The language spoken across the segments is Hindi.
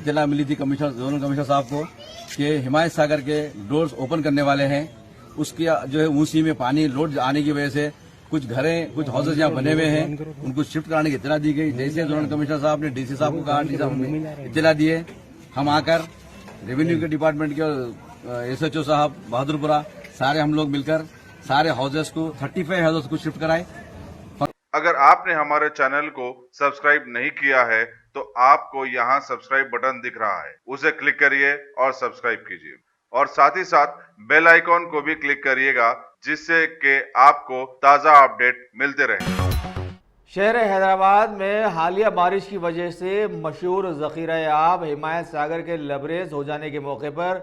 इत्तला मिली थी जोनल कमिश्नर साहब को कि हिमायत सागर के डोर्स ओपन करने वाले हैं। उसकी जो है ऊंची में पानी लोड आने की वजह से कुछ घरें कुछ हाउसेज यहाँ बने हुए हैं, उनको शिफ्ट कराने की इत्तला दी गई। जैसे जोनल कमिश्नर साहब ने डीसी साहब को कहा, डीसी साहब ने इत्तला दिए, हम आकर रेवेन्यू के डिपार्टमेंट के एसएचओ साहब बहादुरपुरा सारे हम लोग मिलकर सारे हाउसेज को 35 हाउसेज को शिफ्ट कराए। अगर आपने हमारे चैनल को सब्सक्राइब नहीं किया है तो आपको यहाँ सब्सक्राइब बटन दिख रहा है, उसे क्लिक करिए और सब्सक्राइब कीजिए और साथ ही साथ बेल आइकॉन को भी क्लिक करिएगा जिससे कि आपको ताज़ा अपडेट मिलते रहे। शहर हैदराबाद में हालिया बारिश की वजह से मशहूर ज़ख़ीरा आब हिमायत सागर के लबरेज हो जाने के मौके पर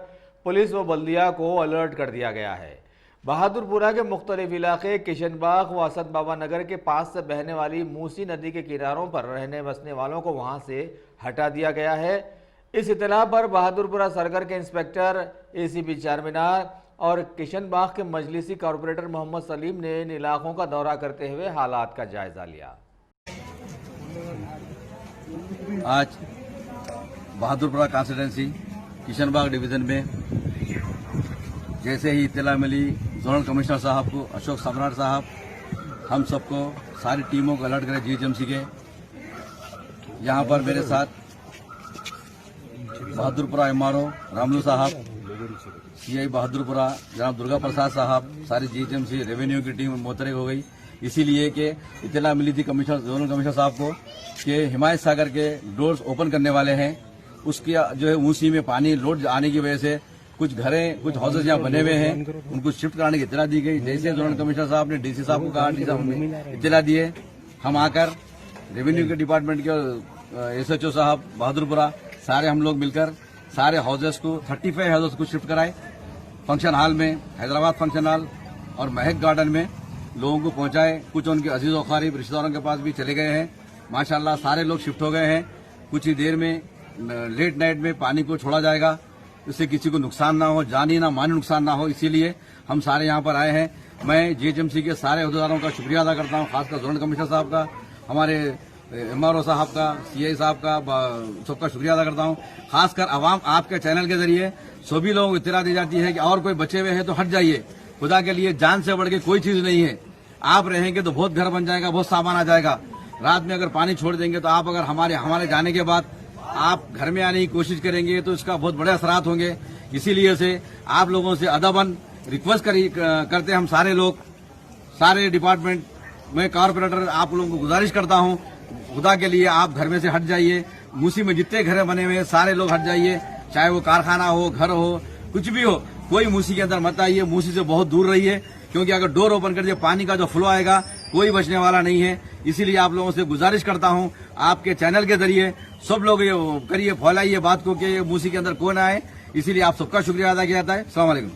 पुलिस व बल्दिया को अलर्ट कर दिया गया है। बहादुरपुरा के मुख्तलिफ इलाके किशनबाग व असद बाबा नगर के पास से बहने वाली मूसी नदी के किनारों पर रहने बसने वालों को वहां से हटा दिया गया है। इस इत्तला पर बहादुरपुरा सरगर के इंस्पेक्टर एसीपी चारमीनार और किशनबाग के मजलिसी कॉरपोरेटर मोहम्मद सलीम ने इन इलाकों का दौरा करते हुए हालात का जायजा लिया। आज बहादुरपुरा कॉन्स्टिट्यूंसी किशनबाग डिवीजन में जैसे ही इत्तला मिली जोनल कमिश्नर साहब को, अशोक सम्राट साहब, हम सबको सारी टीमों को अलर्ट करें जीएचएमसी के। यहाँ पर मेरे साथ बहादुरपुरा एमआरओ रामलू साहब, सीआई बहादुरपुरा जनाब दुर्गा प्रसाद साहब, सारी जीएचएमसी रेवेन्यू की टीम मुतरक हो गई। इसीलिए कि इत्तला मिली थी जोनल कमिश्नर साहब को कि हिमायत सागर के डोर्स ओपन करने वाले हैं। उसकी जो है ऊंची में पानी लोड आने की वजह से कुछ घरें कुछ हाउसेज यहाँ बने हुए हैं, उनको शिफ्ट कराने की इत्तला दी गई। जैसे जोनल कमिश्नर साहब ने डीसी साहब को कहा, डीसी साहब ने इत्तला दिए, हम आकर रेवेन्यू के डिपार्टमेंट के एसएचओ साहब बहादुरपुरा सारे हम लोग मिलकर सारे हाउसेज को 35 हाउसेज को शिफ्ट कराए। फंक्शन हॉल में, हैदराबाद फंक्शन हॉल और महक गार्डन में लोगों को पहुंचाए। कुछ उनके अजीज और करीब रिश्तेदारों के पास भी चले गए हैं। माशाल्लाह सारे लोग शिफ्ट हो गए हैं। कुछ ही देर में लेट नाइट में पानी को छोड़ा जाएगा, इससे किसी को नुकसान ना हो, जानी ना मानी नुकसान ना हो, इसीलिए हम सारे यहाँ पर आए हैं। मैं जीएचएमसी के सारे अहदेदारों का शुक्रिया अदा करता हूँ, खासकर जोनल कमिश्नर साहब का, हमारे एमआरओ साहब का, सीआई साहब का, सबका शुक्रिया अदा करता हूँ। खासकर आवाम आपके चैनल के जरिए सभी लोगों को इत्तला दी जाती है कि और कोई बचे हुए हैं तो हट जाइए। खुदा के लिए जान से बढ़ के कोई चीज नहीं है। आप रहेंगे तो बहुत घर बन जाएगा, बहुत सामान आ जाएगा। रात में अगर पानी छोड़ देंगे तो आप अगर हमारे जाने के बाद आप घर में आने की कोशिश करेंगे तो इसका बहुत बड़े असरात होंगे। इसीलिए से आप लोगों से अदबन रिक्वेस्ट करते हम सारे लोग, सारे डिपार्टमेंट में कॉर्पोरेटर, आप लोगों को गुजारिश करता हूं, खुदा के लिए आप घर में से हट जाइए। मूसी में जितने घर बने हुए हैं सारे लोग हट जाइए, चाहे वो कारखाना हो, घर हो, कुछ भी हो, कोई मूसी के अंदर मत आइए। मूसी से बहुत दूर रहिए, क्योंकि अगर डोर ओपन कर दिए पानी का जो फ्लो आएगा कोई बचने वाला नहीं है। इसीलिए आप लोगों से गुजारिश करता हूं, आपके चैनल के जरिए सब लोग ये करिए, फैलाइए बात को कि मूसी के अंदर कौन आए। इसीलिए आप सबका शुक्रिया अदा किया जाता है। अस्सलाम वालेकुम।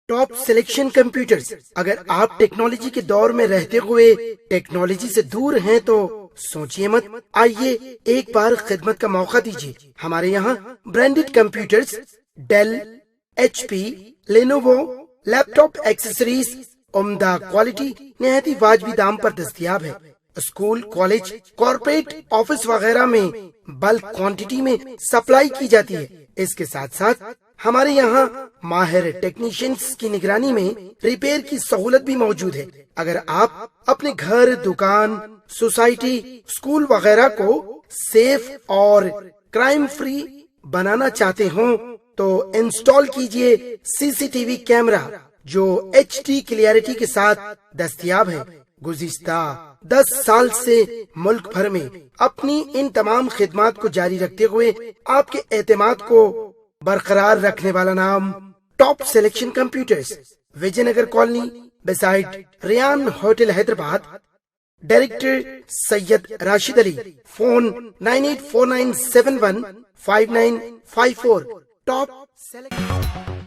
टॉप सिलेक्शन कंप्यूटर्स, अगर आप टेक्नोलॉजी के दौर में रहते हुए टेक्नोलॉजी से दूर हैं तो सोचिए मत, आइए एक बार खिदमत का मौका दीजिए। हमारे यहाँ branded computers Dell, HP, Lenovo, laptop accessories उम्दा क्वालिटी निहायती वाजबी दाम पर दस्तयाब है। स्कूल, कॉलेज, कॉर्पोरेट, ऑफिस वगैरह में बल्क क्वांटिटी में सप्लाई की जाती है। इसके साथ साथ हमारे यहाँ माहिर टेक्नीशियंस की निगरानी में रिपेयर की सहूलत भी मौजूद है। अगर आप अपने घर, दुकान, सोसाइटी, स्कूल वगैरह को सेफ और क्राइम फ्री बनाना चाहते हो तो इंस्टॉल कीजिए CCTV कैमरा जो HD क्लियरिटी के साथ दस्तयाब है। गुज़िश्ता 10 साल से मुल्क भर में अपनी इन तमाम खिदमात को जारी रखते हुए आपके एतमाद को बरकरार रखने वाला नाम top selection computers, Vijayanagar colony beside Riyan hotel Hyderabad. Director Syed Rashid Ali. Phone 9849715954। Top selection.